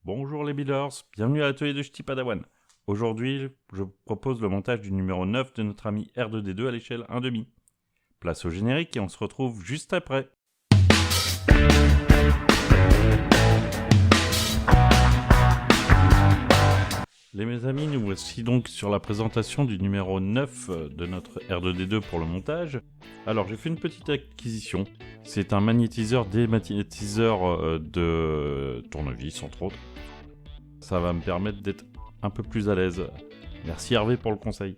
Bonjour les builders, bienvenue à l'atelier de Ch'ti Padawan. Aujourd'hui, je vous propose le montage du numéro 9 de notre ami R2D2 à l'échelle 1,5. Place au générique et on se retrouve juste après. Mes amis, nous voici donc sur la présentation du numéro 9 de notre R2D2 pour le montage. Alors j'ai fait une petite acquisition, c'est un magnétiseur démagnétiseur de tournevis entre autres. Ça va me permettre d'être un peu plus à l'aise. Merci Hervé pour le conseil.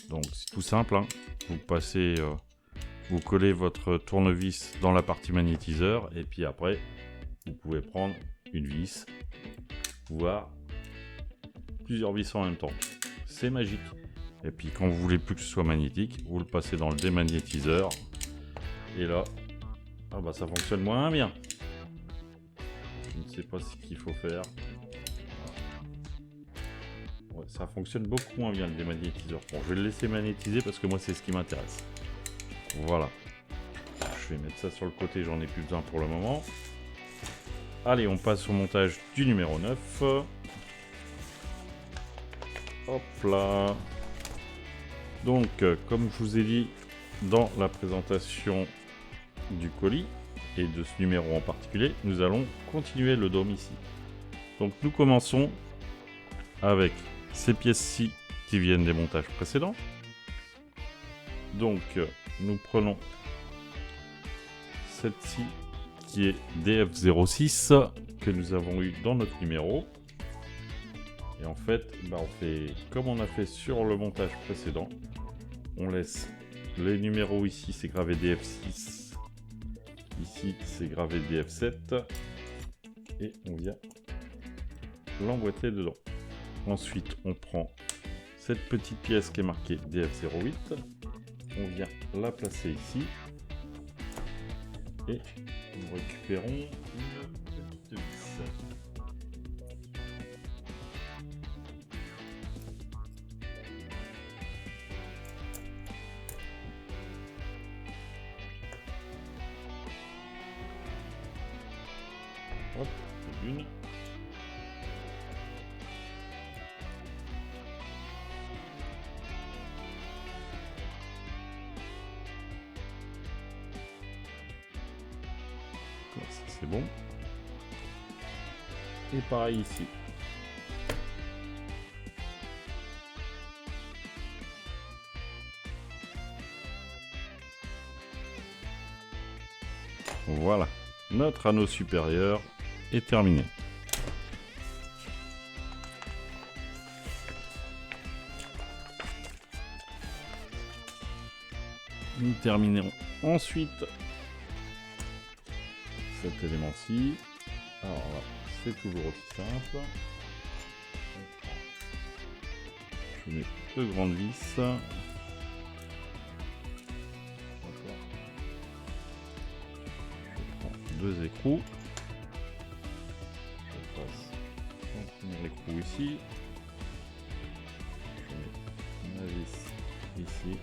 Donc c'est tout simple, hein. Vous collez votre tournevis dans la partie magnétiseur et puis après vous pouvez prendre une vis, voire plusieurs vis en même temps. C'est magique. Et puis quand vous voulez plus que ce soit magnétique, vous le passez dans le démagnétiseur et là, ça fonctionne moins bien. Je ne sais pas ce qu'il faut faire. Ouais, ça fonctionne beaucoup moins bien le démagnétiseur. Bon, je vais le laisser magnétiser parce que moi c'est ce qui m'intéresse. Voilà. Je vais mettre ça sur le côté, j'en ai plus besoin pour le moment. Allez, on passe au montage du numéro 9. Hop là. Donc, comme je vous ai dit dans la présentation du colis, et de ce numéro en particulier, nous allons continuer le dôme ici. Donc nous commençons avec ces pièces-ci qui viennent des montages précédents. Donc nous prenons celle-ci qui est DF06 que nous avons eu dans notre numéro. Et en fait, on fait comme on a fait sur le montage précédent. On laisse les numéros ici, c'est gravé DF6. Ici, c'est gravé DF7. Et on vient l'emboîter dedans. Ensuite, on prend cette petite pièce qui est marquée DF08. On vient la placer ici. Et nous récupérons une petite vis. Hop, une. Voilà, ça c'est bon. Et pareil ici. Voilà, notre anneau supérieur est terminé. Nous terminerons ensuite cet élément-ci. Alors là, c'est toujours aussi simple. Je mets deux grandes vis. Deux écrous. Je passe mon premier écrou ici. Je mets ma vis ici.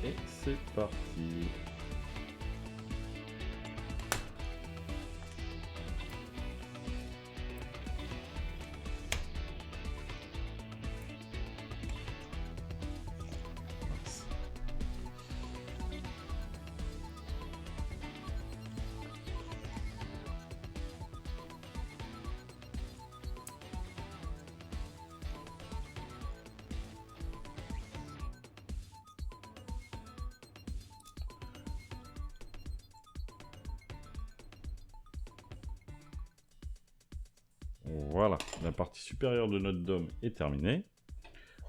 Et c'est parti. Voilà, la partie supérieure de notre dôme est terminée.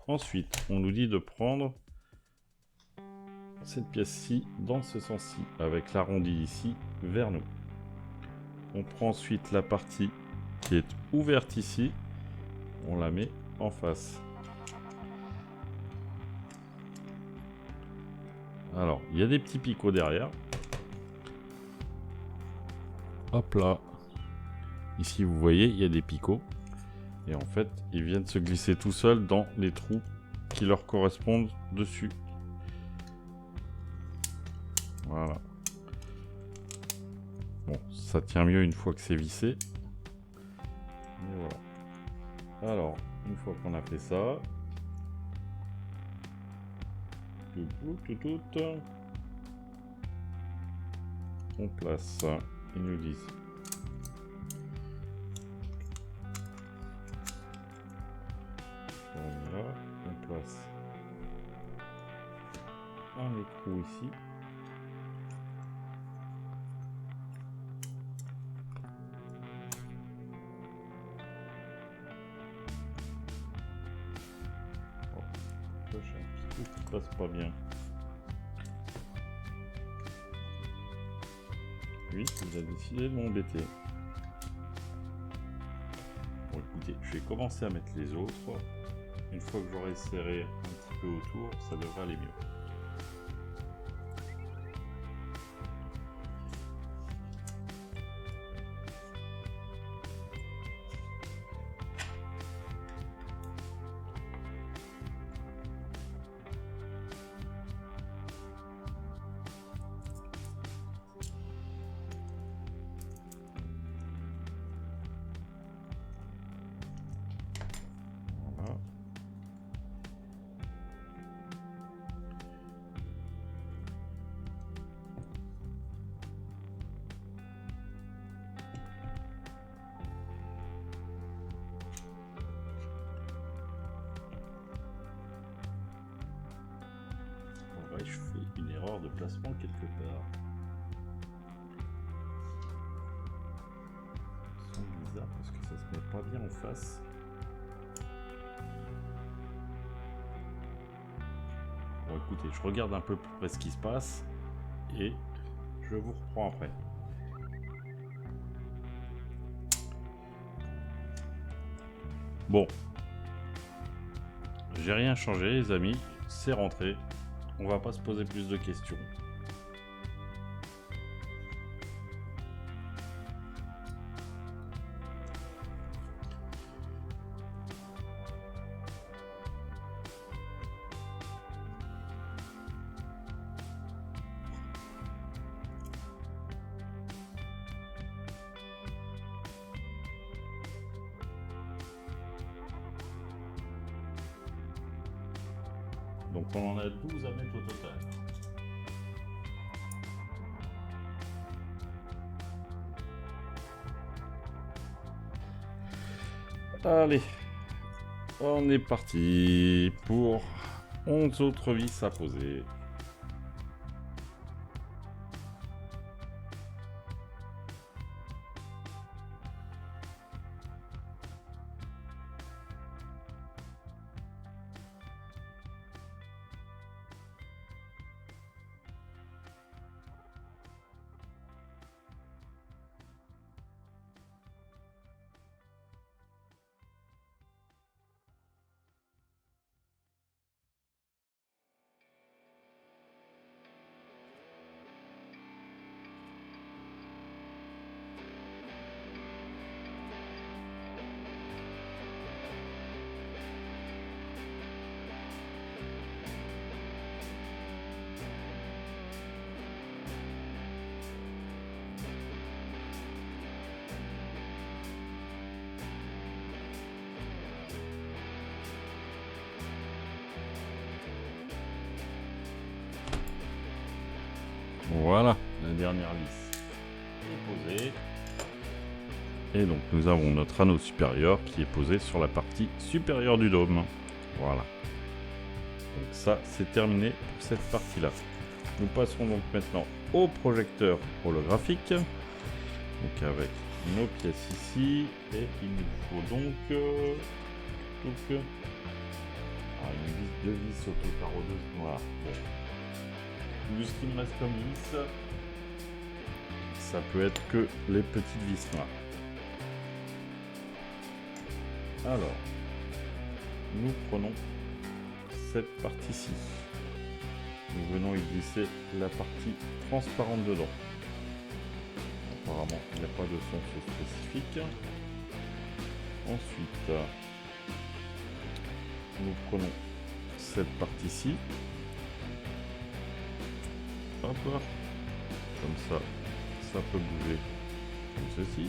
Ensuite, on nous dit de prendre cette pièce-ci dans ce sens-ci, avec l'arrondi ici vers nous. On prend ensuite la partie qui est ouverte ici, on la met en face. Alors, il y a des petits picots derrière. Hop là. Ici, vous voyez, il y a des picots. Et en fait, ils viennent se glisser tout seuls dans les trous qui leur correspondent dessus. Voilà. Bon, ça tient mieux une fois que c'est vissé. Mais voilà. Alors, une fois qu'on a fait ça, on place, ils nous disent voilà, on place un écrou ici. Oh, j'ai un petit truc qui passe pas bien. Oui, il a décidé de m'embêter. Bon, écoutez, je vais commencer à mettre les autres. Une fois que j'aurai serré un petit peu autour, ça devrait aller mieux. Voilà. Ouais, je fais une erreur de placement quelque part. C'est bizarre parce que ça se met pas bien en face. Bon, écoutez, je regarde un peu plus près ce qui se passe et je vous reprends après. Bon, j'ai rien changé les amis, c'est rentré. On va pas se poser plus de questions. Donc on en a 12 à mettre au total. Allez, on est parti pour 11 autres vis à poser. Voilà, la dernière vis est posée. Et donc nous avons notre anneau supérieur qui est posé sur la partie supérieure du dôme. Voilà. Donc ça, c'est terminé pour cette partie-là. Nous passerons donc maintenant au projecteur holographique. Donc avec nos pièces ici. Et il nous faut donc... une vis, deux vis autocarreauses. Voilà. Bon. Vu ce qu'il me reste comme vis, ça peut être que les petites vis noires. Alors, nous prenons cette partie-ci. Nous venons y glisser la partie transparente dedans. Apparemment, il n'y a pas de son spécifique. Ensuite, nous prenons cette partie-ci. Hop, comme ça peut bouger comme ceci.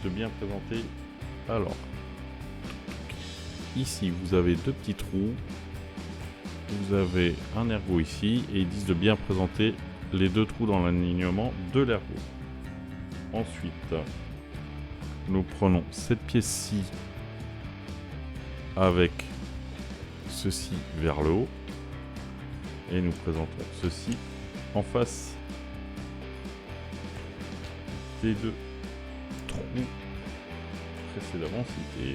De bien présenter. Alors, ici vous avez deux petits trous, vous avez un ergot ici, et ils disent de bien présenter les deux trous dans l'alignement de l'ergot. Ensuite, nous prenons cette pièce-ci avec ceci vers le haut, et nous présentons ceci en face des deux trous précédemment cités.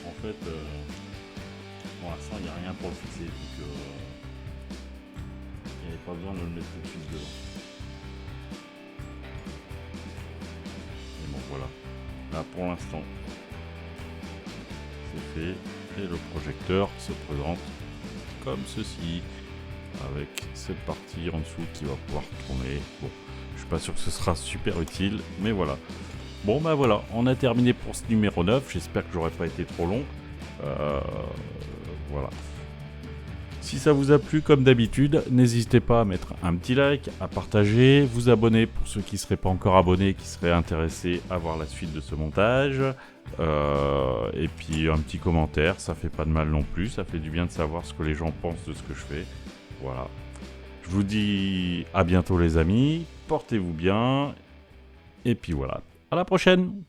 En fait, pour l'instant, il n'y a rien pour le fixer, donc il n'y avait pas besoin de le mettre tout de suite dedans. Et bon, voilà. Là, pour l'instant, c'est fait. Et le projecteur se présente comme ceci, avec cette partie en dessous qui va pouvoir tourner. Bon, je suis pas sûr que ce sera super utile, mais voilà. Bon bah voilà, on a terminé pour ce numéro 9, j'espère que j'aurais pas été trop long. Voilà. Si ça vous a plu, comme d'habitude, n'hésitez pas à mettre un petit like, à partager, vous abonner pour ceux qui ne seraient pas encore abonnés, qui seraient intéressés à voir la suite de ce montage. Et puis un petit commentaire, ça fait pas de mal non plus, ça fait du bien de savoir ce que les gens pensent de ce que je fais. Voilà. Je vous dis à bientôt les amis, portez-vous bien, et puis voilà. À la prochaine!